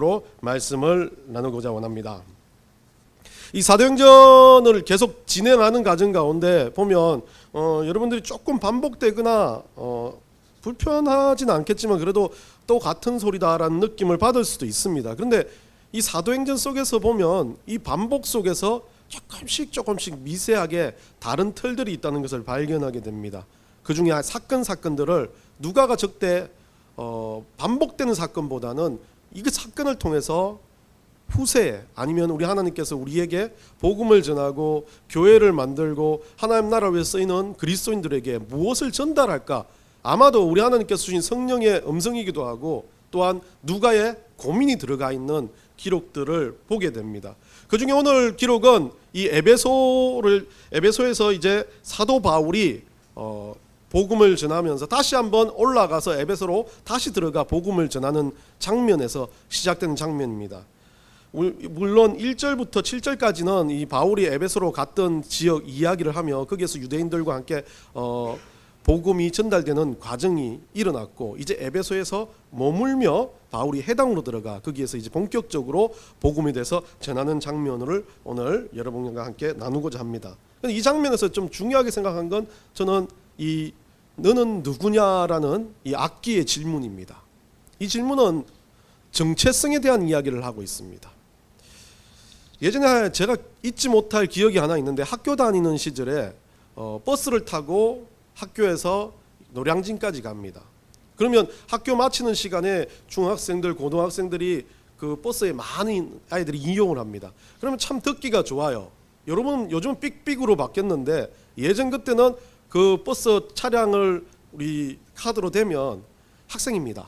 로 말씀을 나누고자 원합니다. 이 사도행전을 계속 진행하는 과정 가운데 보면 여러분들이 조금 반복되거나 불편하진 않겠지만 그래도 또 같은 소리다라는 느낌을 받을 수도 있습니다. 그런데 이 사도행전 속에서 보면 이 반복 속에서 조금씩 미세하게 다른 틀들이 있다는 것을 발견하게 됩니다. 그 중에 사건들을 누가가 적대 반복되는 사건보다는 이 사건을 통해서 후세에 아니면 우리 하나님께서 우리에게 복음을 전하고 교회를 만들고 하나님 나라를 위해 쓰이는 그리스도인들에게 무엇을 전달할까? 아마도 우리 하나님께서 주신 성령의 음성이기도 하고 또한 누가의 고민이 들어가 있는 기록들을 보게 됩니다. 그 중에 오늘 기록은 이 에베소에서 이제 사도 바울이 복음을 전하면서 다시 한번 올라가서 에베소로 다시 들어가 복음을 전하는 장면에서 시작되는 장면입니다. 물론 1절부터 7절까지는 이 바울이 에베소로 갔던 지역 이야기를 하며 거기에서 유대인들과 함께 복음이 전달되는 과정이 일어났고 이제 에베소에서 머물며 바울이 해당으로 들어가 거기에서 이제 본격적으로 복음에 대해서 전하는 장면을 오늘 여러분과 함께 나누고자 합니다. 이 장면에서 좀 중요하게 생각한 건 저는 이 너는 누구냐라는 이 악기의 질문입니다. 이 질문은 정체성에 대한 이야기를 하고 있습니다. 예전에 제가 잊지 못할 기억이 하나 있는데 학교 다니는 시절에 버스를 타고 학교에서 노량진까지 갑니다. 그러면 학교 마치는 시간에 중학생들, 고등학생들이 그 버스에 많은 아이들이 이용을 합니다. 그러면 참 듣기가 좋아요. 여러분 요즘은 삑삑으로 바뀌었는데 예전 그때는 그 버스 차량을 우리 카드로 대면 학생입니다.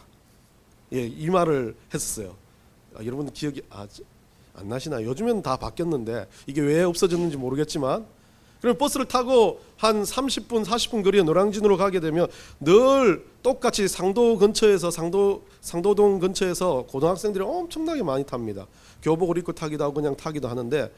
예, 이 말을 했었어요. 여러분 기억이 안 나시나요? 요즘엔 다 바뀌었는데 이게 왜 없어졌는지 모르겠지만 그럼 버스를 타고 한 30분, 40분 거리에 노량진으로 가게 되면 늘 똑같이 상도 근처에서 상도동 근처에서 고등학생들이 엄청나게 많이 탑니다. 교복을 입고 타기도 하고 그냥 타기도 하는데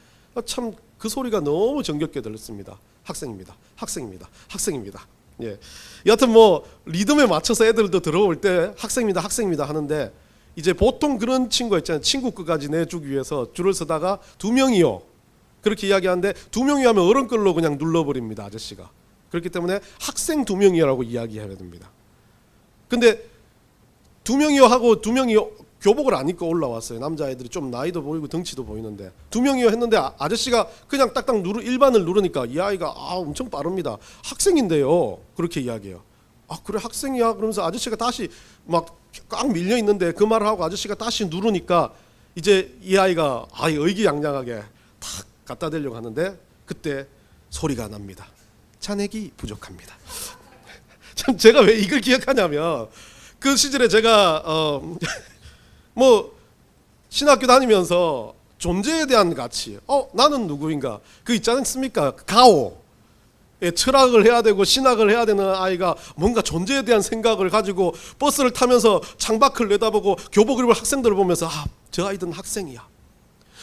참 그 소리가 너무 정겹게 들렸습니다. 학생입니다. 학생입니다. 학생입니다. 예. 여하튼 뭐 리듬에 맞춰서 애들도 들어올 때 학생입니다. 학생입니다 하는데 이제 보통 그런 친구 있잖아요. 친구 끝까지 내주기 위해서 줄을 서다가 2명이요. 그렇게 이야기하는데 2명이 하면 어른 걸로 그냥 눌러버립니다. 아저씨가. 그렇기 때문에 학생 2명이라고 이야기해야 됩니다. 근데 2명이요 하고 2명이 교복을 안 입고 올라왔어요. 남자애들이 좀 나이도 보이고 덩치도 보이는데 2명이요 했는데 아저씨가 그냥 딱딱 일반을 누르니까 이 아이가 엄청 빠릅니다. 학생인데요. 그렇게 이야기해요. 그래 학생이야 그러면서 아저씨가 다시 막 꽉 밀려 있는데 그 말을 하고 아저씨가 다시 누르니까 이제 이 아이가 의기양양하게 탁 갖다 대려고 하는데 그때 소리가 납니다. 잔액이 부족합니다. 참 제가 왜 이걸 기억하냐면 그 시절에 제가 뭐 신학교 다니면서 존재에 대한 가치 나는 누구인가 그 있지 않습니까? 가오 철학을 해야 되고 신학을 해야 되는 아이가 뭔가 존재에 대한 생각을 가지고 버스를 타면서 창밖을 내다보고 교복을 입은 학생들을 보면서 저 아이들은 학생이야.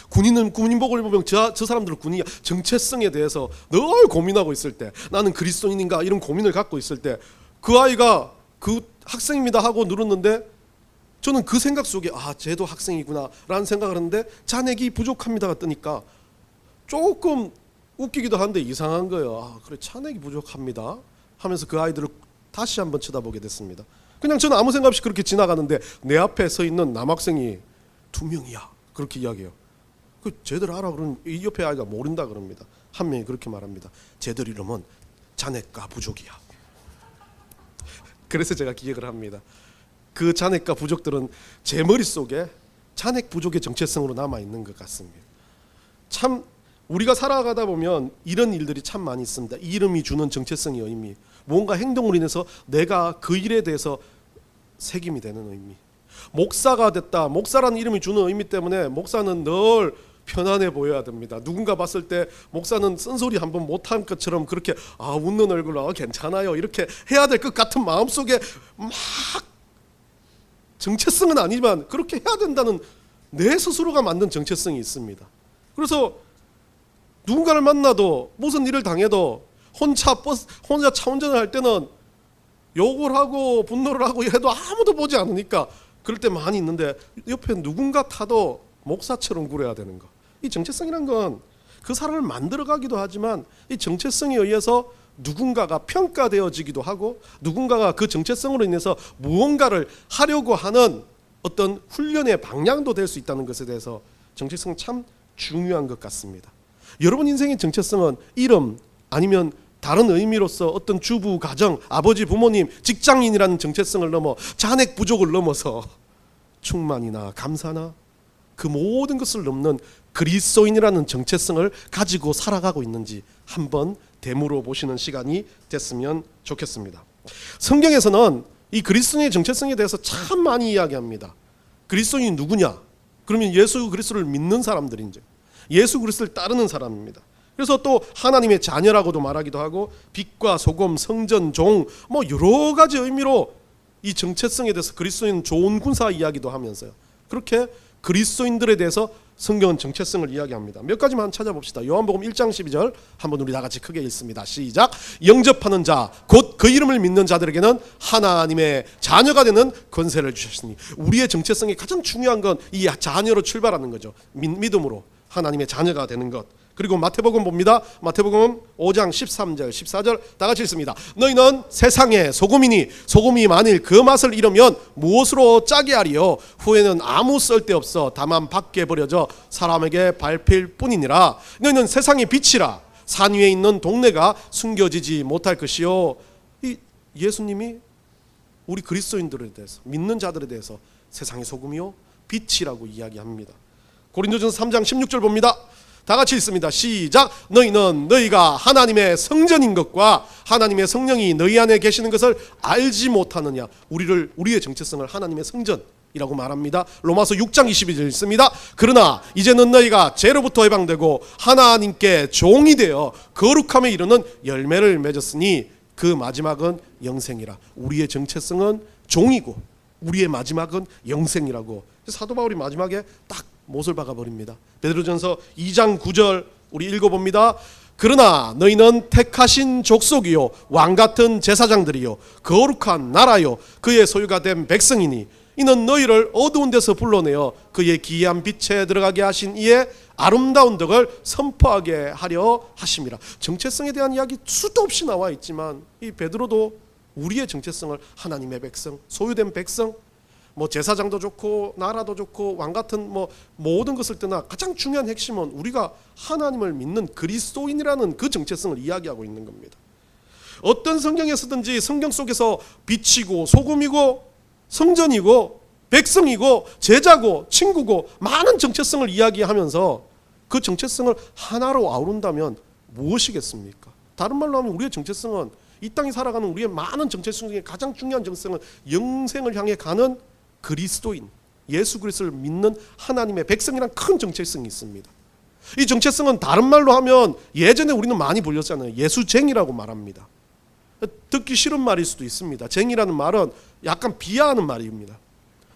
군인복을 입으면 저 사람들은 군인이야. 정체성에 대해서 늘 고민하고 있을 때 나는 그리스도인인가 이런 고민을 갖고 있을 때 그 아이가 그 학생입니다 하고 누르는데 저는 그 생각 속에 쟤도 학생이구나 라는 생각을 하는데 잔액이 부족합니다가 뜨니까 조금 웃기기도 한데 이상한 거예요. 그래 잔액이 부족합니다 하면서 그 아이들을 다시 한번 쳐다보게 됐습니다. 그냥 저는 아무 생각 없이 그렇게 지나가는데 내 앞에 서 있는 남학생이 2명이야 그렇게 이야기해요. 쟤들 알아 그러면 이 옆에 아이가 모른다 그럽니다. 한 명이 그렇게 말합니다. 쟤들 이름은 잔액과 부족이야. 그래서 제가 기억을 합니다. 그 잔액과 부족들은 제 머릿속에 잔액 부족의 정체성으로 남아있는 것 같습니다. 참 우리가 살아가다 보면 이런 일들이 참 많이 있습니다. 이름이 주는 정체성의 의미, 뭔가 행동으로 인해서 내가 그 일에 대해서 책임이 되는 의미. 목사가 됐다. 목사라는 이름이 주는 의미 때문에 목사는 늘 편안해 보여야 됩니다. 누군가 봤을 때 목사는 쓴소리 한번 못한 것처럼 그렇게 웃는 얼굴로 괜찮아요 이렇게 해야 될 것 같은 마음속에 막 정체성은 아니지만 그렇게 해야 된다는 내 스스로가 만든 정체성이 있습니다. 그래서 누군가를 만나도 무슨 일을 당해도 혼자 차 운전을 할 때는 욕을 하고 분노를 하고 해도 아무도 보지 않으니까 그럴 때 많이 있는데 옆에 누군가 타도 목사처럼 굴어야 되는 거. 이 정체성이란 건 그 사람을 만들어가기도 하지만 이 정체성에 의해서 누군가가 평가되어지기도 하고 누군가가 그 정체성으로 인해서 무언가를 하려고 하는 어떤 훈련의 방향도 될 수 있다는 것에 대해서 정체성은 참 중요한 것 같습니다. 여러분 인생의 정체성은 이름 아니면 다른 의미로서 어떤 주부, 가정, 아버지, 부모님, 직장인이라는 정체성을 넘어 잔액 부족을 넘어서 충만이나 감사나 그 모든 것을 넘는 그리스도인이라는 정체성을 가지고 살아가고 있는지 한번 되물어 보시는 시간이 됐으면 좋겠습니다. 성경에서는 이 그리스도인의 정체성에 대해서 참 많이 이야기합니다. 그리스도인이 누구냐? 그러면 예수 그리스도를 믿는 사람들인지 예수 그리스도를 따르는 사람입니다. 그래서 또 하나님의 자녀라고도 말하기도 하고 빛과 소금, 성전, 종 뭐 여러 가지 의미로 이 정체성에 대해서 그리스도인 좋은 군사 이야기도 하면서요. 그렇게 그리스도인들에 대해서 성경은 정체성을 이야기합니다. 몇 가지만 찾아봅시다. 요한복음 1장 12절 한번 우리 다 같이 크게 읽습니다. 시작. 영접하는 자 곧 그 이름을 믿는 자들에게는 하나님의 자녀가 되는 권세를 주셨으니 우리의 정체성이 가장 중요한 건 이 자녀로 출발하는 거죠. 믿음으로 하나님의 자녀가 되는 것. 그리고 마태복음 봅니다. 마태복음 5장 13절 14절 다 같이 읽습니다. 너희는 세상의 소금이니 소금이 만일 그 맛을 잃으면 무엇으로 짜게 하리요? 후에는 아무 쓸데없어 다만 밖에 버려져 사람에게 밟힐 뿐이니라. 너희는 세상의 빛이라. 산 위에 있는 동네가 숨겨지지 못할 것이요. 이 예수님이 우리 그리스도인들에 대해서 믿는 자들에 대해서 세상의 소금이요 빛이라고 이야기합니다. 고린도전서 3장 16절 봅니다. 다 같이 읽습니다. 시작. 너희는 너희가 하나님의 성전인 것과 하나님의 성령이 너희 안에 계시는 것을 알지 못하느냐. 우리의 정체성을 하나님의 성전이라고 말합니다. 로마서 6장 22절 읽습니다. 그러나 이제는 너희가 죄로부터 해방되고 하나님께 종이 되어 거룩함에 이르는 열매를 맺었으니 그 마지막은 영생이라. 우리의 정체성은 종이고 우리의 마지막은 영생이라고. 사도 바울이 마지막에 딱 못을 박아버립니다. 베드로전서 2장 9절 우리 읽어봅니다. 그러나 너희는 택하신 족속이요 왕같은 제사장들이요 거룩한 나라요 그의 소유가 된 백성이니 이는 너희를 어두운 데서 불러내어 그의 기이한 빛에 들어가게 하신 이의 아름다운 덕을 선포하게 하려 하심이라. 정체성에 대한 이야기 수도 없이 나와 있지만 이 베드로도 우리의 정체성을 하나님의 백성, 소유된 백성, 뭐 제사장도 좋고 나라도 좋고 왕 같은 뭐 모든 것을 떠나 가장 중요한 핵심은 우리가 하나님을 믿는 그리스도인이라는 그 정체성을 이야기하고 있는 겁니다. 어떤 성경에서든지 성경 속에서 빛이고 소금이고 성전이고 백성이고 제자고 친구고 많은 정체성을 이야기하면서 그 정체성을 하나로 아우른다면 무엇이겠습니까? 다른 말로 하면 우리의 정체성은 이 땅에 살아가는 우리의 많은 정체성 중에 가장 중요한 정체성은 영생을 향해 가는 그리스도인, 예수 그리스도를 믿는 하나님의 백성이란 큰 정체성이 있습니다. 이 정체성은 다른 말로 하면 예전에 우리는 많이 불렸잖아요. 예수쟁이라고 말합니다. 듣기 싫은 말일 수도 있습니다. 쟁이라는 말은 약간 비하하는 말입니다.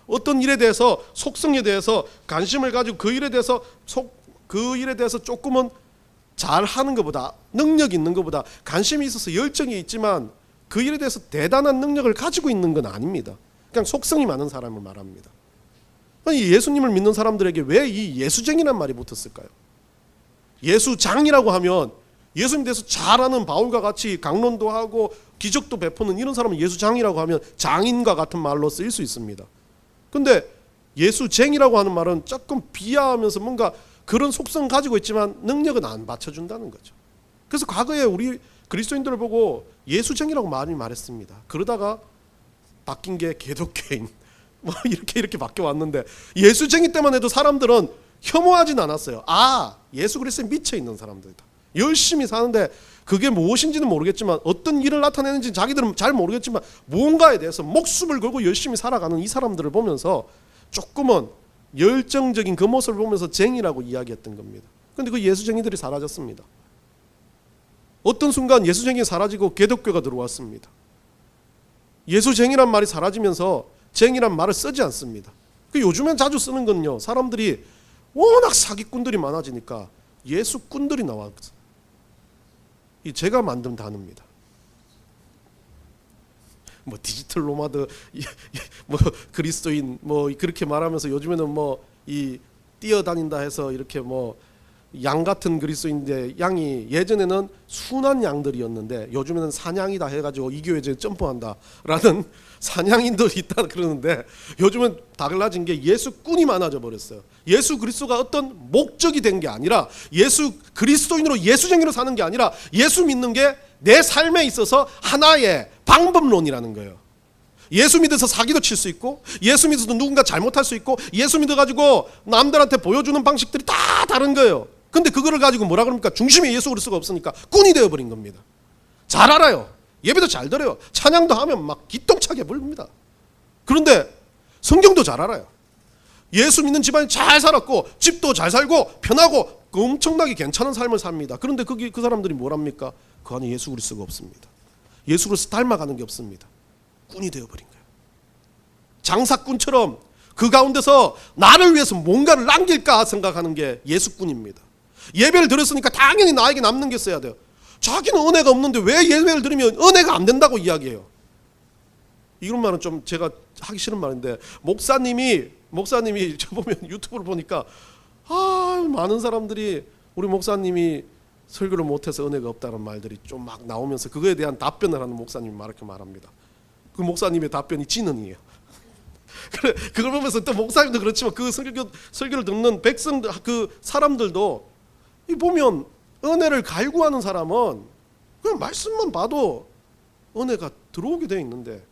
어떤 일에 대해서 속성에 대해서 관심을 가지고 그 일에 대해서 조금은 잘하는 것보다 능력이 있는 것보다 관심이 있어서 열정이 있지만 그 일에 대해서 대단한 능력을 가지고 있는 건 아닙니다. 그냥 속성이 많은 사람을 말합니다. 예수님을 믿는 사람들에게 왜 이 예수쟁이란 말이 붙었을까요? 예수장이라고 하면 예수님 대해서 잘 아는 바울과 같이 강론도 하고 기적도 베푸는 이런 사람은 예수장이라고 하면 장인과 같은 말로 쓰일 수 있습니다. 근데 예수쟁이라고 하는 말은 조금 비하하면서 뭔가 그런 속성 가지고 있지만 능력은 안 받쳐준다는 거죠. 그래서 과거에 우리 그리스도인들을 보고 예수쟁이라고 많이 말했습니다. 그러다가 바뀐 게 개독교인 뭐 이렇게 바뀌어 왔는데 예수쟁이 때만 해도 사람들은 혐오하진 않았어요. 아, 예수 그리스도에 미쳐 있는 사람들이다. 열심히 사는데 그게 무엇인지는 모르겠지만 어떤 일을 나타내는지 자기들은 잘 모르겠지만 무언가에 대해서 목숨을 걸고 열심히 살아가는 이 사람들을 보면서 조금은 열정적인 그 모습을 보면서 쟁이라고 이야기했던 겁니다. 그런데 그 예수쟁이들이 사라졌습니다. 어떤 순간 예수쟁이 사라지고 개독교가 들어왔습니다. 예수쟁이란 말이 사라지면서 쟁이란 말을 쓰지 않습니다. 요즘엔 자주 쓰는 건요, 사람들이 워낙 사기꾼들이 많아지니까 예수꾼들이 나왔어요. 이 제가 만든 단어입니다. 뭐 디지털 노마드, 뭐 그리스도인, 뭐 그렇게 말하면서 요즘에는 뭐 이 뛰어다닌다 해서 이렇게 뭐 양 같은 그리스도인데, 양이 예전에는 순한 양들이었는데 요즘에는 사냥이다 해가지고 이 교회에 점프한다라는 사냥인도 있다 그러는데, 요즘은 달라진 게 예수꾼이 많아져 버렸어요. 예수 그리스도가 어떤 목적이 된 게 아니라, 예수 그리스도인으로 예수쟁이로 사는 게 아니라, 예수 믿는 게 내 삶에 있어서 하나의 방법론이라는 거예요. 예수 믿어서 사기도 칠 수 있고, 예수 믿어서 누군가 잘못할 수 있고, 예수 믿어가지고 남들한테 보여주는 방식들이 다 다른 거예요. 근데 그거를 가지고 뭐라 그럽니까? 중심에 예수 그리스도가 없으니까 꾼이 되어버린 겁니다. 잘 알아요. 예배도 잘 들어요. 찬양도 하면 막 기똥차게 부릅니다. 그런데 성경도 잘 알아요. 예수 믿는 집안이 잘 살았고, 집도 잘 살고 편하고 엄청나게 괜찮은 삶을 삽니다. 그런데 그 사람들이 뭐랍니까? 그 안에 예수 그리스도가 없습니다. 예수 그리스도 닮아가는 게 없습니다. 꾼이 되어버린 거예요. 장사꾼처럼 그 가운데서 나를 위해서 뭔가를 남길까 생각하는 게 예수꾼입니다. 예배를 드렸으니까 당연히 나에게 남는 게 있어야 돼요. 자기는 은혜가 없는데 왜 예배를 드리면 은혜가 안 된다고 이야기해요. 이런 말은 좀 제가 하기 싫은 말인데, 목사님이 저 보면 유튜브를 보니까 많은 사람들이 우리 목사님이 설교를 못해서 은혜가 없다는 말들이 좀 막 나오면서 그거에 대한 답변을 하는 목사님이 이렇게 말합니다. 그 목사님의 답변이 진언이에요. 그래, 그걸 보면서 또 목사님도 그렇지만 그 설교를 듣는 백성들, 그 사람들도 이 보면 은혜를 갈구하는 사람은 그냥 말씀만 봐도 은혜가 들어오게 되어 있는데,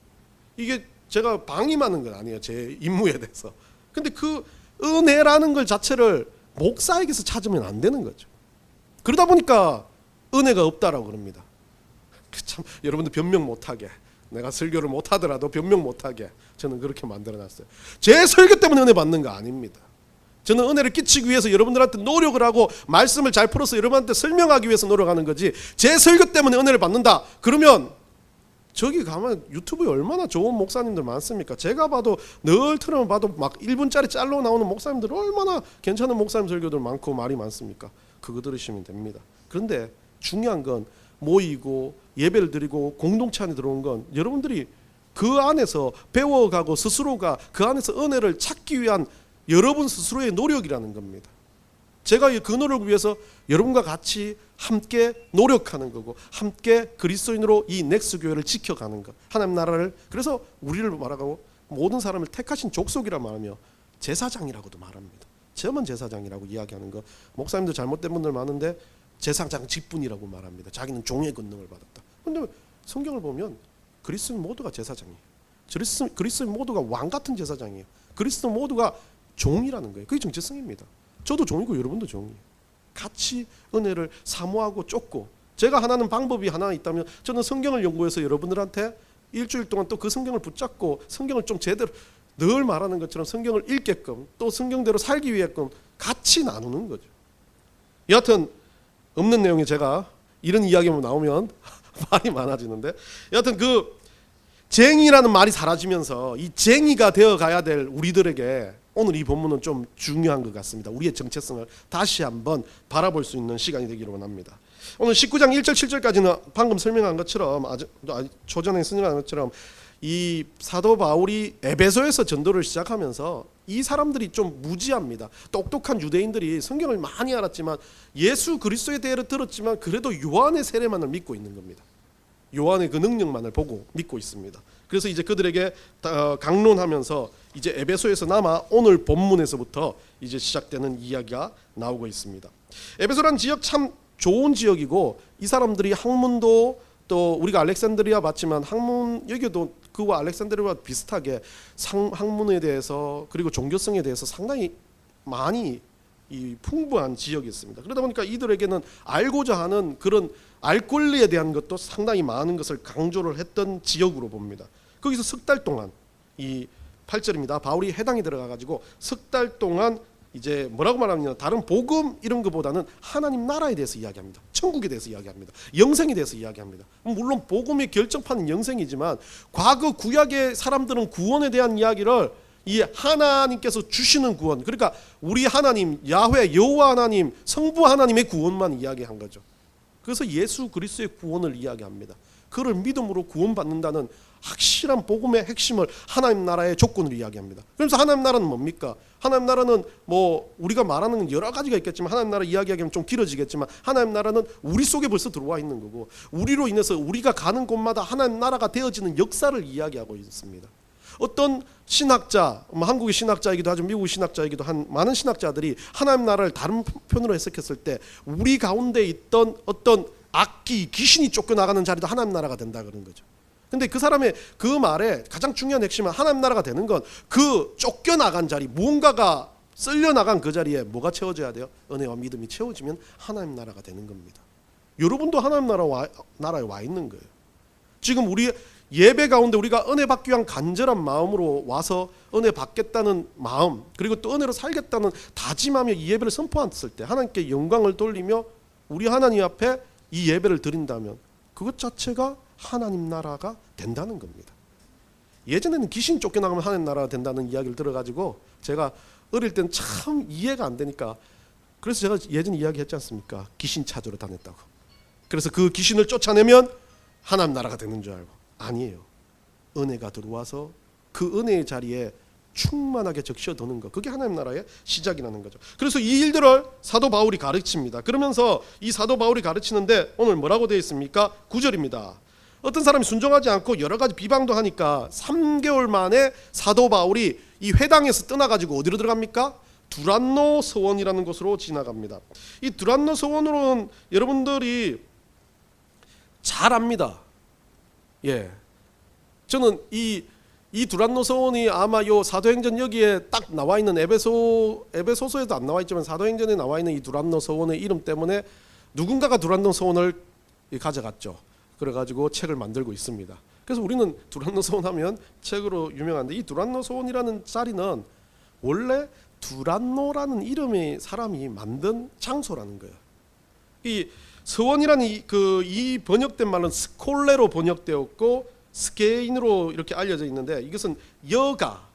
이게 제가 방임하는 건 아니에요, 제 임무에 대해서. 근데 그 은혜라는 걸 자체를 목사에게서 찾으면 안 되는 거죠. 그러다 보니까 은혜가 없다라고 그럽니다. 참 여러분들 변명 못하게, 내가 설교를 못하더라도 변명 못하게 저는 그렇게 만들어놨어요. 제 설교 때문에 은혜 받는 거 아닙니다. 저는 은혜를 끼치기 위해서 여러분들한테 노력을 하고 말씀을 잘 풀어서 여러분한테 설명하기 위해서 노력하는 거지, 제 설교 때문에 은혜를 받는다 그러면 저기 가면 유튜브에 얼마나 좋은 목사님들 많습니까? 제가 봐도 늘 틀어만 봐도 막 1분짜리 짤로 나오는 목사님들 얼마나 괜찮은 목사님 설교들 많고 말이 많습니까? 그거 들으시면 됩니다. 그런데 중요한 건 모이고 예배를 드리고 공동체 안에 들어온 건 여러분들이 그 안에서 배워가고 스스로가 그 안에서 은혜를 찾기 위한 여러분 스스로의 노력이라는 겁니다. 제가 그 노력을 위해서 여러분과 같이 함께 노력하는 거고, 함께 그리스도인으로 이 넥스 교회를 지켜가는 것, 하나님 나라를, 그래서 우리를 말하고 모든 사람을 택하신 족속이라 말하며 제사장이라고도 말합니다. 저만 제사장이라고 이야기하는 거, 목사님도 잘못된 분들 많은데 제사장 직분이라고 말합니다. 자기는 종의 권능을 받았다. 그런데 성경을 보면 그리스도인 모두가 제사장이에요. 그리스도인 모두가 왕 같은 제사장이에요. 그리스도인 모두가 종이라는 거예요. 그게 정체성입니다. 저도 종이고 여러분도 종이에요. 같이 은혜를 사모하고 쫓고, 제가 하나는 방법이 하나 있다면 저는 성경을 연구해서 여러분들한테 일주일 동안 또 그 성경을 붙잡고 성경을 좀 제대로, 늘 말하는 것처럼 성경을 읽게끔 또 성경대로 살기 위해끔 같이 나누는 거죠. 여하튼 없는 내용이 제가 이런 이야기만 나오면 말이 많아지는데, 여하튼 그 쟁이라는 말이 사라지면서 이 쟁이가 되어가야 될 우리들에게 오늘 이 본문은 좀 중요한 것 같습니다. 우리의 정체성을 다시 한번 바라볼 수 있는 시간이 되기를 원합니다. 오늘 19장 1절 7절까지는 방금 설명한 것처럼, 초전에 설명한 것처럼 이 사도 바울이 에베소에서 전도를 시작하면서 이 사람들이 좀 무지합니다. 똑똑한 유대인들이 성경을 많이 알았지만 예수 그리스도에 대해 들었지만 그래도 요한의 세례만을 믿고 있는 겁니다. 요한의 그 능력만을 보고 믿고 있습니다. 그래서 이제 그들에게 강론하면서 이제 에베소에서 남아 오늘 본문에서부터 이제 시작되는 이야기가 나오고 있습니다. 에베소란 지역 참 좋은 지역이고, 이 사람들이 학문도, 또 우리가 알렉산드리아 봤지만 학문, 여기도 그와 알렉산드리아와 비슷하게 학문에 대해서 그리고 종교성에 대해서 상당히 많이 이 풍부한 지역이었습니다. 그러다 보니까 이들에게는 알고자 하는 그런 알 권리에 대한 것도 상당히 많은 것을 강조를 했던 지역으로 봅니다. 거기서 석 달 동안, 이 8절입니다. 바울이 해당에 들어가 가지고 석 달 동안 이제 뭐라고 말하느냐, 다른 복음 이런 것보다는 하나님 나라에 대해서 이야기합니다. 천국에 대해서 이야기합니다. 영생에 대해서 이야기합니다. 물론 복음의 결정판은 영생이지만 과거 구약의 사람들은 구원에 대한 이야기를 이 하나님께서 주시는 구원, 그러니까 우리 하나님 야훼 여호와 하나님 성부 하나님의 구원만 이야기한 거죠. 그래서 예수 그리스도의 구원을 이야기합니다. 그를 믿음으로 구원받는다는 확실한 복음의 핵심을 하나님 나라의 조건으로 이야기합니다. 그래서 하나님 나라는 뭡니까? 하나님 나라는 뭐 우리가 말하는 여러 가지가 있겠지만 하나님 나라 이야기하기면 좀 길어지겠지만 하나님 나라는 우리 속에 벌써 들어와 있는 거고 우리로 인해서 우리가 가는 곳마다 하나님 나라가 되어지는 역사를 이야기하고 있습니다. 어떤 신학자, 한국의 신학자이기도 하죠, 미국의 신학자이기도 한 많은 신학자들이 하나님 나라를 다른 표현으로 해석했을 때 우리 가운데 있던 어떤 악기, 귀신이 쫓겨나가는 자리도 하나님 나라가 된다 그런 거죠. 근데 그 사람의 그 말에 가장 중요한 핵심은 하나님 나라가 되는 건 그 쫓겨나간 자리, 무언가가 쓸려나간 그 자리에 뭐가 채워져야 돼요? 은혜와 믿음이 채워지면 하나님 나라가 되는 겁니다. 여러분도 하나님 나라에 와 있는 거예요. 지금 우리 예배 가운데 우리가 은혜 받기 위한 간절한 마음으로 와서 은혜 받겠다는 마음, 그리고 또 은혜로 살겠다는 다짐하며 이 예배를 선포했을 때 하나님께 영광을 돌리며 우리 하나님 앞에 이 예배를 드린다면 그것 자체가 하나님 나라가 된다는 겁니다. 예전에는 귀신 쫓겨나가면 하나님 나라가 된다는 이야기를 들어가지고 제가 어릴 땐 참 이해가 안 되니까 그래서 제가 예전에 이야기했지 않습니까? 귀신 찾으러 다녔다고. 그래서 그 귀신을 쫓아내면 하나님 나라가 되는 줄 알고. 아니에요. 은혜가 들어와서 그 은혜의 자리에 충만하게 적셔도는 것, 그게 하나님 나라의 시작이라는 거죠. 그래서 이 일들을 사도 바울이 가르칩니다. 그러면서 이 사도 바울이 가르치는데 오늘 뭐라고 되어 있습니까? 9절입니다. 어떤 사람이 순종하지 않고 여러 가지 비방도 하니까 3개월 만에 사도 바울이 이 회당에서 떠나가지고 어디로 들어갑니까? 두란노 서원이라는 곳으로 지나갑니다. 이 두란노 서원으로는 여러분들이 잘 압니다. 예, 저는 이 두란노 서원이 아마 요 사도행전 여기에 딱 나와 있는 에베소서에도 안 나와 있지만 사도행전에 나와 있는 이 두란노 서원의 이름 때문에 누군가가 두란노 서원을 가져갔죠. 그래가지고 책을 만들고 있습니다. 그래서 우리는 두란노 서원 하면 책으로 유명한데 이 두란노 서원이라는 자리는 원래 두란노라는 이름의 사람이 만든 장소라는 거예요. 이 서원이라는 이 번역된 말은 스콜레로 번역되었고 스케인으로 이렇게 알려져 있는데 이것은 여가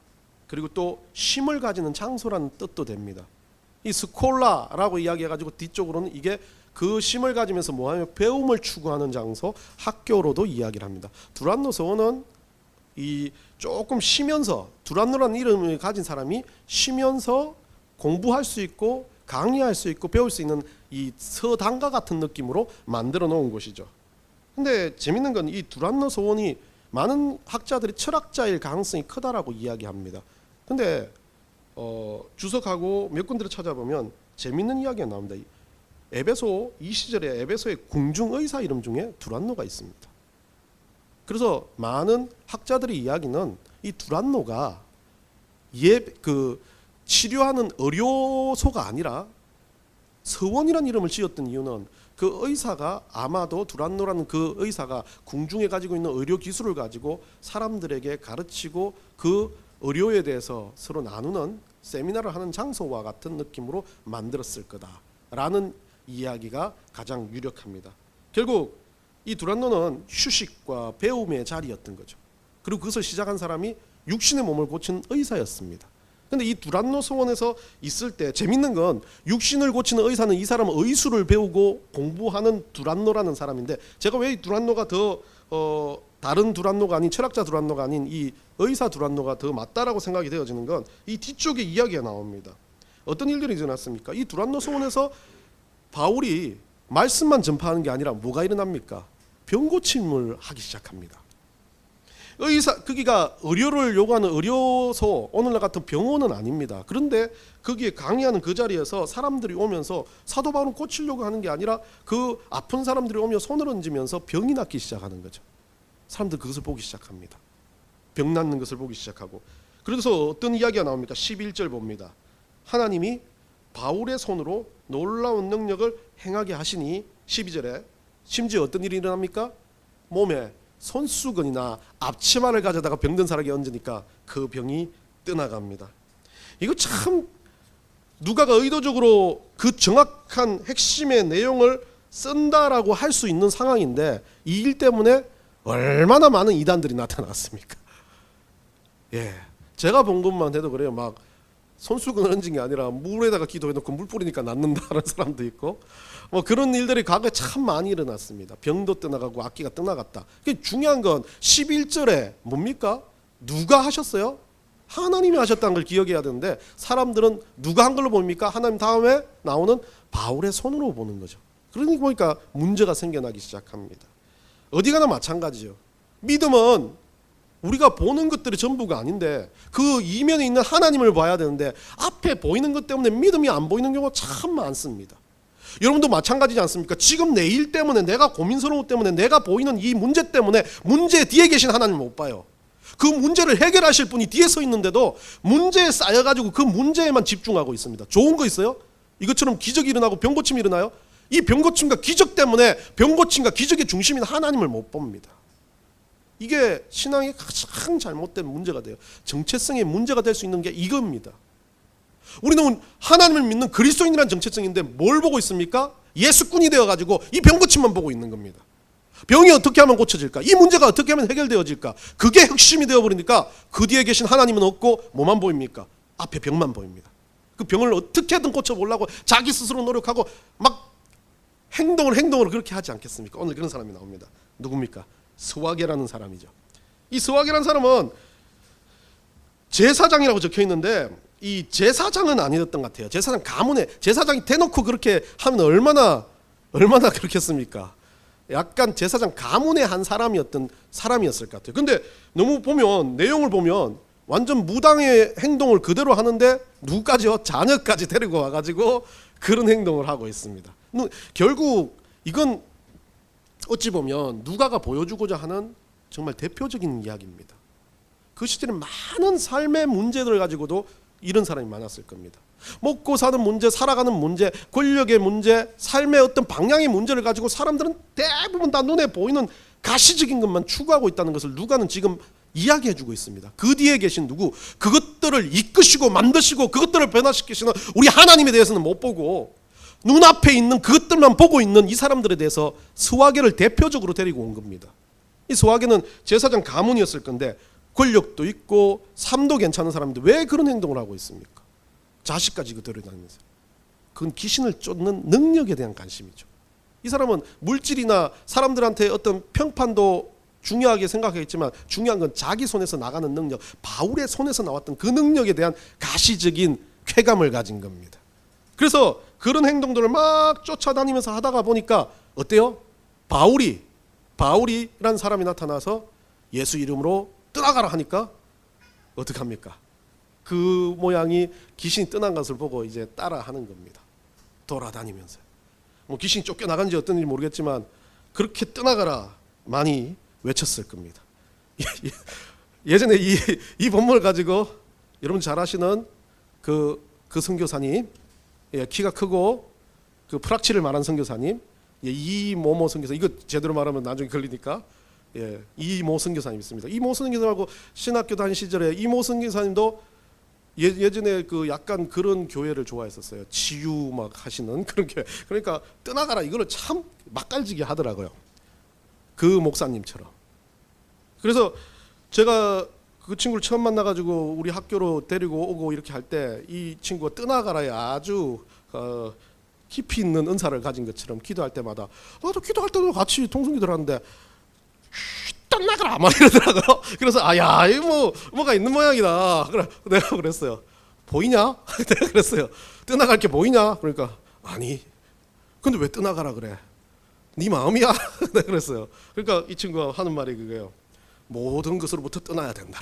그리고 또 쉼을 가지는 장소라는 뜻도 됩니다. 이 스콜라라고 이야기해가지고 뒤쪽으로는 이게 그 쉼을 가지면서 뭐하면 배움을 추구하는 장소, 학교로도 이야기를 합니다. 두란노 서원은 이 조금 쉬면서 두란노라는 이름을 가진 사람이 쉬면서 공부할 수 있고 강의할 수 있고 배울 수 있는 이 서당과 같은 느낌으로 만들어 놓은 곳이죠. 근데 재밌는 건 이 두란노 서원이 많은 학자들이 철학자일 가능성이 크다라고 이야기합니다. 근데 주석하고 몇 군데를 찾아보면 재밌는 이야기가 나옵니다. 에베소 이 시절에 에베소의 궁중의사 이름 중에 두란노가 있습니다. 그래서 많은 학자들의 이야기는 이 두란노가 치료하는 의료소가 아니라 서원이라는 이름을 지었던 이유는 그 의사가 아마도 두란노라는 그 의사가 궁중에 가지고 있는 의료 기술을 가지고 사람들에게 가르치고 그 의료에 대해서 서로 나누는 세미나를 하는 장소와 같은 느낌으로 만들었을 거다라는 이야기가 가장 유력합니다. 결국 이 두란노는 휴식과 배움의 자리였던 거죠. 그리고 그것을 시작한 사람이 육신의 몸을 고친 의사였습니다. 근데 이 두란노 서원에서 있을 때 재밌는 건 육신을 고치는 의사는 이 사람은 의술을 배우고 공부하는 두란노라는 사람인데 제가 왜 이 두란노가 더 다른 두란노가 아닌 철학자 두란노가 아닌 이 의사 두란노가 더 맞다라고 생각이 되어지는 건 이 뒤쪽에 이야기가 나옵니다. 어떤 일들이 일어났습니까? 이 두란노 서원에서 바울이 말씀만 전파하는 게 아니라 뭐가 일어납니까? 병 고침을 하기 시작합니다. 거기가 의료를 요구하는 의료소, 오늘날 같은 병원은 아닙니다. 그런데 거기에 강의하는 그 자리에서 사람들이 오면서 사도 바울은 고치려고 하는 게 아니라 그 아픈 사람들이 오며 손을 얹으면서 병이 낫기 시작하는 거죠. 사람들 그것을 보기 시작합니다. 병 낫는 것을 보기 시작하고. 그래서 어떤 이야기가 나옵니까? 11절 봅니다. 하나님이 바울의 손으로 놀라운 능력을 행하게 하시니 12절에 심지어 어떤 일이 일어납니까? 몸에 손수건이나 앞치마를 가져다가 병든 사람에게 얹으니까 그 병이 떠나갑니다. 이거 참 누가가 의도적으로 그 정확한 핵심의 내용을 쓴다라고 할 수 있는 상황인데 이 일 때문에 얼마나 많은 이단들이 나타났습니까? 예, 제가 본 것만 해도 그래요. 막 손수건을 얹은 게 아니라 물에다가 기도해놓고 물 뿌리니까 낫는다는 사람도 있고, 뭐 그런 일들이 과거에 참 많이 일어났습니다. 병도 떠나가고 악기가 떠나갔다. 중요한 건 11절에 뭡니까? 누가 하셨어요? 하나님이 하셨다는 걸 기억해야 되는데, 사람들은 누가 한 걸로 봅니까? 하나님 다음에 나오는 바울의 손으로 보는 거죠. 그러니까 보니까 문제가 생겨나기 시작합니다. 어디 가나 마찬가지죠. 믿음은 우리가 보는 것들이 전부가 아닌데 그 이면에 있는 하나님을 봐야 되는데, 앞에 보이는 것 때문에 믿음이 안 보이는 경우가 참 많습니다. 여러분도 마찬가지지 않습니까? 지금 내 일 때문에, 내가 고민스러움 때문에, 내가 보이는 이 문제 때문에 문제 뒤에 계신 하나님을 못 봐요. 그 문제를 해결하실 분이 뒤에 서 있는데도 문제에 쌓여가지고 그 문제에만 집중하고 있습니다. 좋은 거 있어요? 이것처럼 기적이 일어나고 병고침이 일어나요? 이 병고침과 기적 때문에 병고침과 기적의 중심인 하나님을 못 봅니다. 이게 신앙의 가장 잘못된 문제가 돼요. 정체성의 문제가 될 수 있는 게 이겁니다. 우리는 하나님을 믿는 그리스도인이라는 정체성인데 뭘 보고 있습니까? 예수꾼이 되어가지고 이 병고침만 보고 있는 겁니다. 병이 어떻게 하면 고쳐질까? 이 문제가 어떻게 하면 해결되어질까? 그게 핵심이 되어버리니까 그 뒤에 계신 하나님은 없고 뭐만 보입니까? 앞에 병만 보입니다. 그 병을 어떻게든 고쳐보려고 자기 스스로 노력하고 막 행동을 그렇게 하지 않겠습니까? 오늘 그런 사람이 나옵니다. 누굽니까? 스와게라는 사람이죠. 이 스와게라는 사람은 제사장이라고 적혀 있는데 이 제사장은 아니었던 것 같아요. 제사장 가문에, 제사장이 대놓고 그렇게 하면 얼마나 그렇겠습니까? 약간 제사장 가문의 한 사람이었을 것 같아요. 근데 너무 보면, 내용을 보면 완전 무당의 행동을 그대로 하는데 누구까지요? 자녀까지 데리고 와가지고 그런 행동을 하고 있습니다. 결국 이건 어찌 보면 누가가 보여주고자 하는 정말 대표적인 이야기입니다. 그 시절에 많은 삶의 문제들을 가지고도 이런 사람이 많았을 겁니다. 먹고 사는 문제, 살아가는 문제, 권력의 문제, 삶의 어떤 방향의 문제를 가지고 사람들은 대부분 다 눈에 보이는 가시적인 것만 추구하고 있다는 것을 누가는 지금 이야기해주고 있습니다. 그 뒤에 계신 누구, 그것들을 이끄시고 만드시고 그것들을 변화시키시는 우리 하나님에 대해서는 못 보고 눈앞에 있는 그것들만 보고 있는 이 사람들에 대해서 스와게를 대표적으로 데리고 온 겁니다. 이 스와게는 제사장 가문이었을 건데 권력도 있고 삶도 괜찮은 사람인데 왜 그런 행동을 하고 있습니까? 자식까지 그대로 다니면서. 그건 귀신을 쫓는 능력에 대한 관심이죠. 이 사람은 물질이나 사람들한테 어떤 평판도 중요하게 생각했지만 중요한 건 자기 손에서 나가는 능력, 바울의 손에서 나왔던 그 능력에 대한 가시적인 쾌감을 가진 겁니다. 그래서 그런 행동들을 막 쫓아다니면서 하다가 보니까 어때요? 바울이란 사람이 나타나서 예수 이름으로 떠나가라 하니까 어떻게 합니까? 그 모양이 귀신이 떠난 것을 보고 이제 따라하는 겁니다. 돌아다니면서. 뭐 귀신이 쫓겨나간지 어떤지 모르겠지만 그렇게 떠나가라 많이 외쳤을 겁니다. 예전에 이 본문을 가지고 여러분 잘 아시는 그 선교사님, 키가 크고 그 프락치를 말한 선교사님, 이모모 선교사, 이거 제대로 말하면 나중에 걸리니까, 이모 선교사님 있습니다. 이모 선교사님하고 신학교 다닌 시절에 이모 선교사님도 예전에 그 약간 그런 교회를 좋아했었어요. 치유 막 하시는 그런 교회. 그러니까 떠나가라 이거를 참 맛깔지게 하더라고요. 그 목사님처럼. 그래서 제가 그 친구를 처음 만나가지고 우리 학교로 데리고 오고 이렇게 할 때 이 친구가 떠나가라에 아주 깊이 있는 은사를 가진 것처럼 기도할 때마다 나도 기도할 때도 같이 통성기도를 하는데 떠나가라 막 이러더라고요. 그래서 아야 이거 뭐가 있는 모양이다. 그래 내가 그랬어요. 보이냐? 내가 그랬어요. 떠나갈 게 보이냐? 그러니까 아니. 근데 왜 떠나가라 그래? 네 마음이야. 내가 그랬어요. 그러니까 이 친구가 하는 말이 그거예요. 모든 것으로부터 떠나야 된다.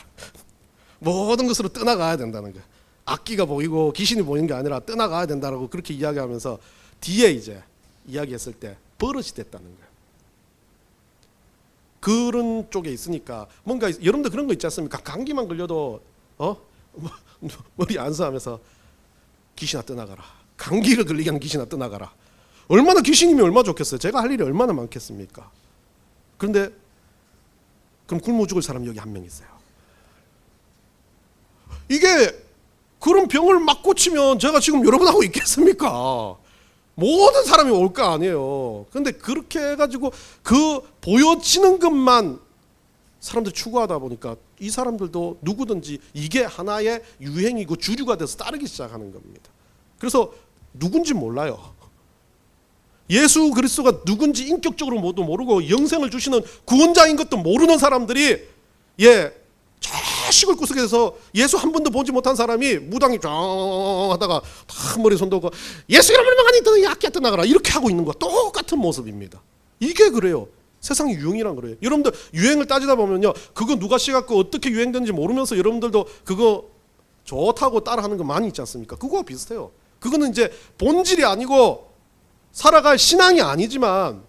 모든 것으로 떠나가야 된다는 거예요. 악기가 보이고 귀신이 보이는 게 아니라 떠나가야 된다라고 그렇게 이야기하면서 뒤에 이제 이야기했을 때 버릇이 됐다는 거예요. 그런 쪽에 있으니까 뭔가 여러분들 그런 거 있지 않습니까? 감기만 걸려도 머리 안수하면서 귀신아 떠나가라. 감기를 걸리게 하는 귀신아 떠나가라. 얼마나 귀신이면 얼마나 좋겠어요. 제가 할 일이 얼마나 많겠습니까? 그런데 그럼 굶어 죽을 사람이 여기 한 명 있어요. 이게 그런 병을 막 고치면 제가 지금 여러분하고 있겠습니까? 모든 사람이 올 거 아니에요. 그런데 그렇게 해가지고 그 보여지는 것만 사람들이 추구하다 보니까 이 사람들도 누구든지 이게 하나의 유행이고 주류가 돼서 따르기 시작하는 겁니다. 그래서 누군지 몰라요. 예수 그리스도가 누군지 인격적으로 모두 모르고 영생을 주시는 구원자인 것도 모르는 사람들이 저 시골 구석에서 예수 한 번도 보지 못한 사람이 무당이 쫙 하다가 다 머리 손들고 예수 이름을 망하니 너는 악기야 떠나가라 이렇게 하고 있는 거와 똑같은 모습입니다. 이게 그래요. 세상의 유행이란 그래요. 여러분들 유행을 따지다 보면요, 그거 누가 시갖고 어떻게 유행되는지 모르면서 여러분들도 그거 좋다고 따라하는 거 많이 있지 않습니까? 그거와 비슷해요. 그거는 이제 본질이 아니고 살아갈 신앙이 아니지만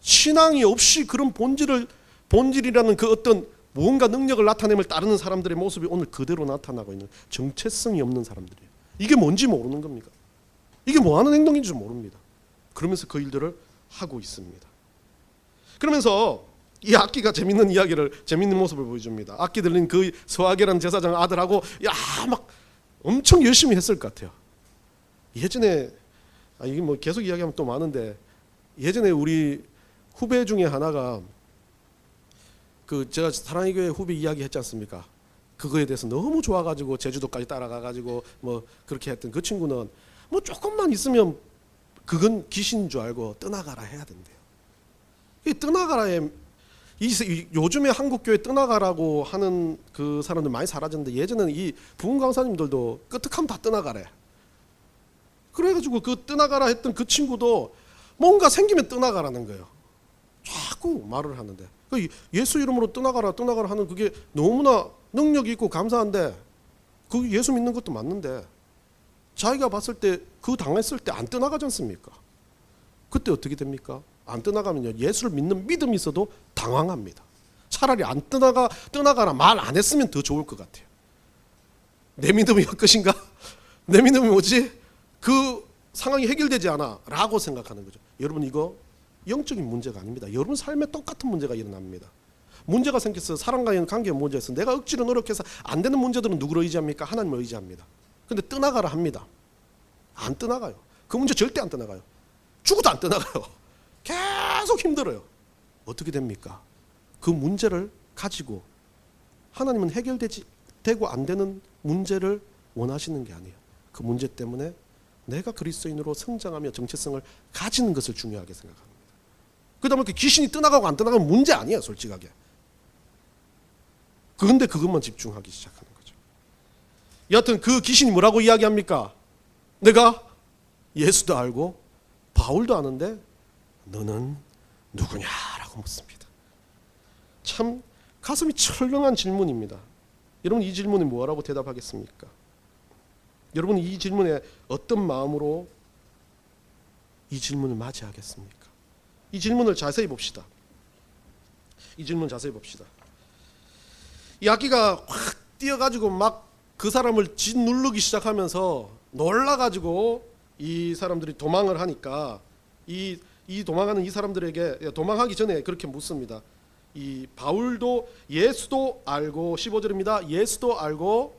신앙이 없이 그런 본질이라는 그 어떤 무언가 능력을 나타내면 따르는 사람들의 모습이 오늘 그대로 나타나고 있는 정체성이 없는 사람들이에요. 이게 뭔지 모르는 겁니까? 이게 뭐 하는 행동인지 모릅니다. 그러면서 그 일들을 하고 있습니다. 그러면서 이 악기가 재밌는 이야기를, 재밌는 모습을 보여줍니다. 악기 들린 그 서하게라는 제사장 아들하고 막 엄청 열심히 했을 것 같아요. 예전에 이게 뭐 계속 이야기하면 또 많은데, 예전에 우리 후배 중에 하나가 그 제가 사랑의 교회 후배 이야기 했지 않습니까? 그거에 대해서 너무 좋아가지고 제주도까지 따라가가지고 뭐 그렇게 했던 그 친구는 뭐 조금만 있으면 그건 귀신인 줄 알고 떠나가라 해야 된대요. 이 떠나가라에 요즘에 한국교회 떠나가라고 하는 그 사람들 많이 사라졌는데, 예전에는 이 부흥 강사님들도 끄떡하면 다 떠나가래. 그래가지고 그 떠나가라 했던 그 친구도 뭔가 생기면 떠나가라는 거예요. 자꾸 말을 하는데, 예수 이름으로 떠나가라 하는 그게 너무나 능력이 있고 감사한데, 그 예수 믿는 것도 맞는데 자기가 봤을 때 그 당했을 때 안 떠나가지 않습니까? 그때 어떻게 됩니까? 안 떠나가면요, 예수를 믿는 믿음이 있어도 당황합니다. 차라리 안 떠나가라 말 안 했으면 더 좋을 것 같아요. 내 믿음이 헛것인가? 내 믿음이 뭐지? 그 상황이 해결되지 않아 라고 생각하는 거죠. 여러분, 이거 영적인 문제가 아닙니다. 여러분 삶에 똑같은 문제가 일어납니다. 문제가 생겼어요. 사람과의 관계에 문제가 있어요. 내가 억지로 노력해서 안 되는 문제들은 누구를 의지합니까? 하나님을 의지합니다. 근데 떠나가라 합니다. 안 떠나가요. 그 문제 절대 안 떠나가요. 죽어도 안 떠나가요. 계속 힘들어요. 어떻게 됩니까? 그 문제를 가지고 하나님은 해결되고 안 되는 문제를 원하시는 게 아니에요. 그 문제 때문에 내가 그리스도인으로 성장하며 정체성을 가지는 것을 중요하게 생각합니다. 그다음에 그 귀신이 떠나가고 안 떠나가면 문제 아니에요, 솔직하게. 그런데 그것만 집중하기 시작하는 거죠. 여하튼 그 귀신이 뭐라고 이야기합니까? 내가 예수도 알고 바울도 아는데 너는 누구냐라고 묻습니다. 참 가슴이 철렁한 질문입니다. 여러분, 이 질문에 뭐라고 대답하겠습니까? 여러분, 이 질문에 어떤 마음으로 이 질문을 맞이하겠습니까? 이 질문을 자세히 봅시다. 이 질문 자세히 봅시다. 이 악기가 확 뛰어가지고 막 그 사람을 짓누르기 시작하면서 놀라가지고 이 사람들이 도망을 하니까 이 도망하는 이 사람들에게 도망하기 전에 그렇게 묻습니다. 이 바울도 예수도 알고, 15절입니다. 예수도 알고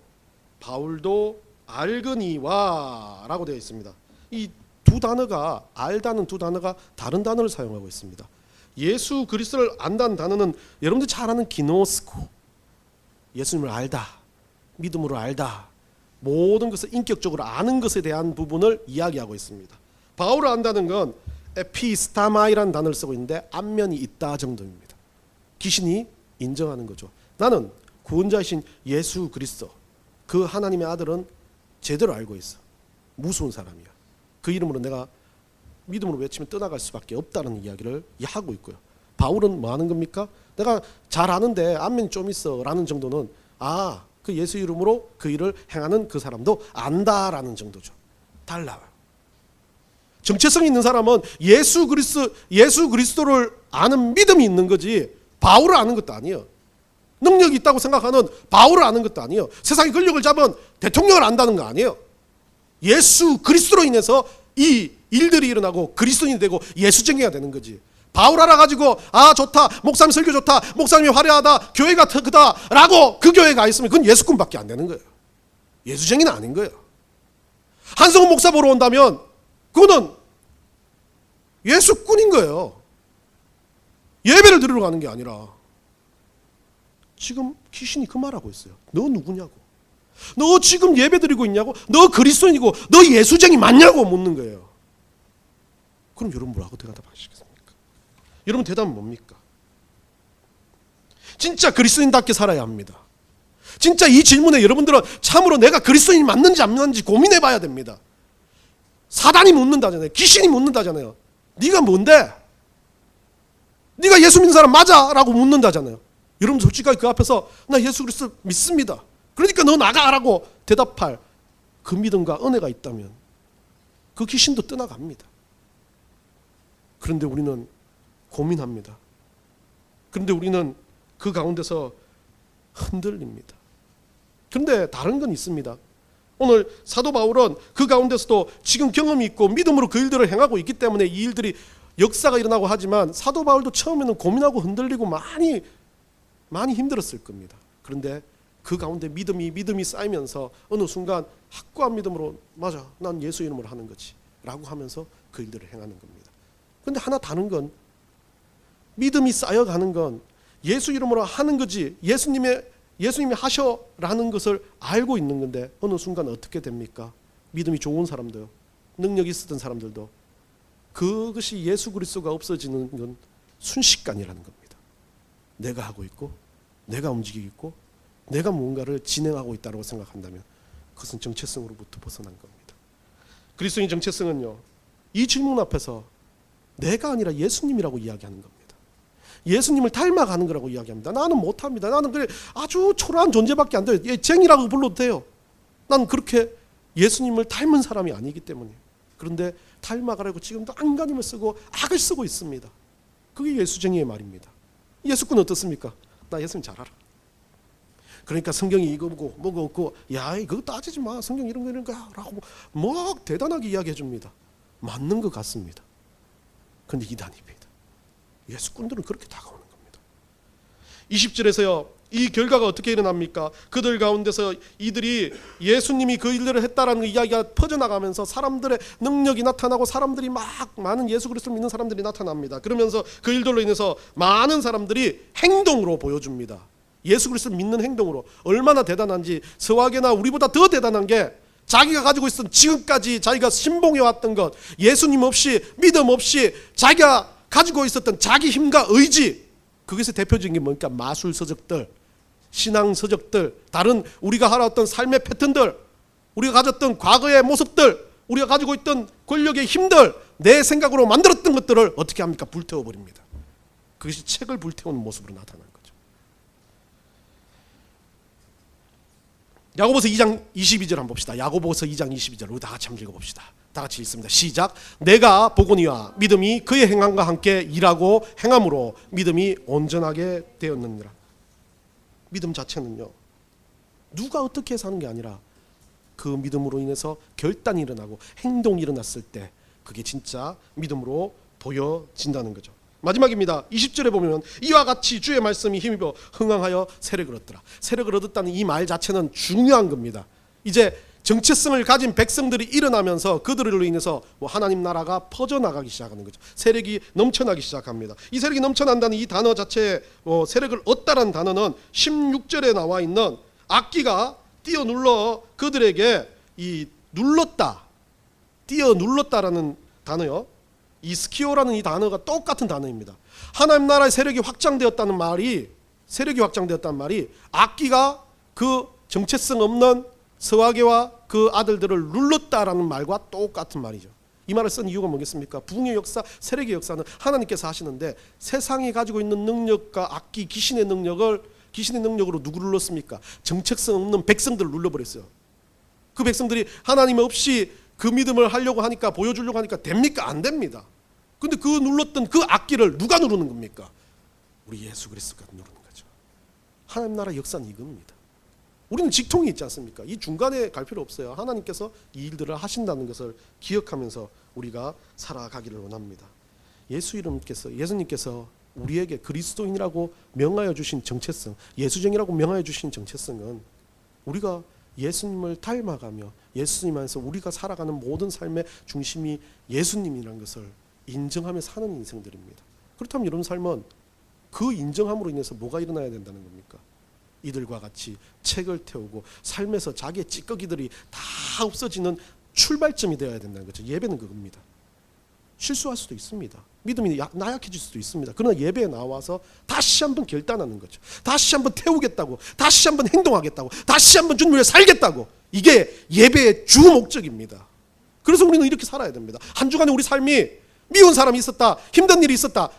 바울도 알거니와 라고 되어 있습니다. 이 두 단어가, 알다는 두 단어가 다른 단어를 사용하고 있습니다. 예수 그리스도를 안다는 단어는 여러분들 잘 아는 기노스코, 예수님을 알다, 믿음으로 알다, 모든 것을 인격적으로 아는 것에 대한 부분을 이야기하고 있습니다. 바울을 안다는 건 에피스타마이라는 단어를 쓰고 있는데 안면이 있다 정도입니다. 귀신이 인정하는 거죠. 나는 구원자이신 예수 그리스도, 그 하나님의 아들은 제대로 알고 있어. 무서운 사람이야. 그 이름으로 내가 믿음으로 외치면 떠나갈 수밖에 없다는 이야기를 하고 있고요. 바울은 뭐 하는 겁니까? 내가 잘 아는데 안면이 좀 있어 라는 정도는, 그 예수 이름으로 그 일을 행하는 그 사람도 안다라는 정도죠. 달라요. 정체성 있는 사람은 예수 그리스도를 아는 믿음이 있는 거지, 바울을 아는 것도 아니에요. 능력이 있다고 생각하는 바울을 아는 것도 아니에요. 세상의 권력을 잡은 대통령을 안다는 거 아니에요. 예수 그리스도로 인해서 이 일들이 일어나고 그리스도인이 되고 예수쟁이가 되는 거지. 바울 알아가지고 좋다, 목사님 설교 좋다, 목사님이 화려하다, 교회가 크다 라고 그 교회에 가 있으면 그건 예수꾼밖에 안 되는 거예요. 예수쟁이는 아닌 거예요. 한성훈 목사 보러 온다면 그거는 예수꾼인 거예요. 예배를 드리러 가는 게 아니라. 지금 귀신이 그 말하고 있어요. 너 누구냐고. 너 지금 예배드리고 있냐고. 너 그리스도인이고 너 예수쟁이 맞냐고 묻는 거예요. 그럼 여러분 뭐라고 대답하시겠습니까? 여러분 대답은 뭡니까? 진짜 그리스도인답게 살아야 합니다. 진짜 이 질문에 여러분들은 참으로 내가 그리스도인이 맞는지 안 맞는지 고민해 봐야 됩니다. 사단이 묻는다잖아요. 귀신이 묻는다잖아요. 네가 뭔데? 네가 예수 믿는 사람 맞아? 라고 묻는다잖아요. 여러분 솔직하게 그 앞에서 나 예수 그리스도 믿습니다. 그러니까 너 나가라고 대답할 그 믿음과 은혜가 있다면 그 귀신도 떠나갑니다. 그런데 우리는 고민합니다. 그런데 우리는 그 가운데서 흔들립니다. 그런데 다른 건 있습니다. 오늘 사도 바울은 그 가운데서도 지금 경험이 있고 믿음으로 그 일들을 행하고 있기 때문에 이 일들이 역사가 일어나고 하지만 사도 바울도 처음에는 고민하고 흔들리고 많이 힘들었을 겁니다. 그런데 그 가운데 믿음이 쌓이면서 어느 순간 확고한 믿음으로 맞아, 난 예수 이름으로 하는 거지 라고 하면서 그 일들을 행하는 겁니다. 그런데 하나 다른 건 믿음이 쌓여가는 건 예수 이름으로 하는 거지 예수님이 하셔라는 것을 알고 있는 건데 어느 순간 어떻게 됩니까? 믿음이 좋은 사람도 능력이 있었던 사람들도 그것이 예수 그리스도가 없어지는 건 순식간이라는 겁니다. 내가 하고 있고 내가 움직이고 있고 내가 무언가를 진행하고 있다고 생각한다면 그것은 정체성으로부터 벗어난 겁니다. 그리스도인 정체성은요, 이 질문 앞에서 내가 아니라 예수님이라고 이야기하는 겁니다. 예수님을 닮아가는 거라고 이야기합니다. 나는 못합니다. 나는 그래 아주 초라한 존재밖에 안 돼요. 쟁이라고 불러도 돼요. 난 그렇게 예수님을 닮은 사람이 아니기 때문에. 그런데 닮아가려고 지금도 안간힘을 쓰고 악을 쓰고 있습니다. 그게 예수쟁이의 말입니다. 예수꾼은 어떻습니까? 나 예수님 잘 알아. 그러니까 성경이 이거 보고 뭐가 없고 야 이거 따지지 마. 성경 이런 거야 라고 뭐 대단하게 이야기해 줍니다. 맞는 것 같습니다. 그런데 이단입니다. 예수꾼들은 그렇게 다가오는 겁니다. 20절에서요. 이 결과가 어떻게 일어납니까? 그들 가운데서 이들이 예수님이 그 일들을 했다라는 이야기가 퍼져나가면서 사람들의 능력이 나타나고 사람들이 막 많은 예수 그리스도를 믿는 사람들이 나타납니다. 그러면서 그 일들로 인해서 많은 사람들이 행동으로 보여줍니다. 예수 그리스도를 믿는 행동으로 얼마나 대단한지 서화계나 우리보다 더 대단한 게 자기가 가지고 있었던 지금까지 자기가 신봉해왔던 것 예수님 없이 믿음 없이 자기가 가지고 있었던 자기 힘과 의지 그것의 대표적인 게 뭡니까? 마술 서적들, 신앙 서적들, 다른 우리가 살아왔던 삶의 패턴들, 우리가 가졌던 과거의 모습들, 우리가 가지고 있던 권력의 힘들, 내 생각으로 만들었던 것들을 어떻게 합니까? 불태워버립니다. 그것이 책을 불태우는 모습으로 나타난 거죠. 야고보서 2장 22절 한번 봅시다. 야고보서 2장 22절 우리 다 같이 한번 읽어봅시다. 다 같이 읽습니다. 시작. 내가 보거니와 믿음이 그의 행함과 함께 일하고 행함으로 믿음이 온전하게 되었느니라. 믿음 자체는요 누가 어떻게 해서 하는 게 아니라 그 믿음으로 인해서 결단이 일어나고 행동이 일어났을 때 그게 진짜 믿음으로 보여진다는 거죠. 마지막입니다. 20절에 보면 이와 같이 주의 말씀이 힘입어 흥황하여 세력을 얻더라. 세력을 얻었다는 이 말 자체는 중요한 겁니다. 이제 정체성을 가진 백성들이 일어나면서 그들로 인해서 하나님 나라가 퍼져나가기 시작하는 거죠. 세력이 넘쳐나기 시작합니다. 이 세력이 넘쳐난다는 이 단어 자체에 세력을 얻다라는 단어는 16절에 나와 있는 악기가 뛰어눌러 그들에게 이 눌렀다, 뛰어눌렀다라는 단어요. 이 스키오라는 이 단어가 똑같은 단어입니다. 하나님 나라의 세력이 확장되었다는 말이 악기가 그 정체성 없는 서화계와 그 아들들을 눌렀다라는 말과 똑같은 말이죠. 이 말을 쓴 이유가 뭐겠습니까? 부흥의 역사, 세력의 역사는 하나님께서 하시는데 세상이 가지고 있는 능력과 악기, 귀신의 능력으로 누구를 눌렀습니까? 정체성 없는 백성들을 눌러버렸어요. 그 백성들이 하나님 없이 그 믿음을 하려고 하니까 보여주려고 하니까 됩니까? 안 됩니다. 근데 그 눌렀던 그 악기를 누가 누르는 겁니까? 우리 예수 그리스도가 누르는 거죠. 하나님 나라 역사는 이겁니다. 우리는 직통이 있지 않습니까? 이 중간에 갈 필요 없어요. 하나님께서 이 일들을 하신다는 것을 기억하면서 우리가 살아가기를 원합니다. 예수님께서 우리에게 그리스도인이라고 명하여 주신 정체성, 예수쟁이라고 명하여 주신 정체성은 우리가 예수님을 닮아가며 예수님 안에서 우리가 살아가는 모든 삶의 중심이 예수님이라는 것을 인정하며 사는 인생들입니다. 그렇다면 이런 삶은 그 인정함으로 인해서 뭐가 일어나야 된다는 겁니까? 이들과 같이 책을 태우고 삶에서 자기의 찌꺼기들이 다 없어지는 출발점이 되어야 된다는 거죠. 예배는 그겁니다. 실수할 수도 있습니다. 믿음이 나약해질 수도 있습니다. 그러나 예배에 나와서 다시 한번 결단하는 거죠. 다시 한번 태우겠다고, 다시 한번 행동하겠다고, 다시 한번 주님을 위해 살겠다고. 이게 예배의 주 목적입니다. 그래서 우리는 이렇게 살아야 됩니다. 한 주간에 우리 삶이 미운 사람이 있었다, 힘든 일이 있었다.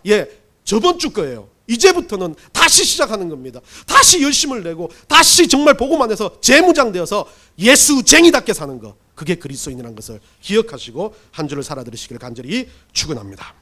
저번 주 거예요. 이제부터는 다시 시작하는 겁니다. 다시 열심을 내고 다시 정말 복음 안에서 재무장되어서 예수쟁이답게 사는 것, 그게 그리스도인이라는 것을 기억하시고 한 주를 살아들으시기를 간절히 축원합니다.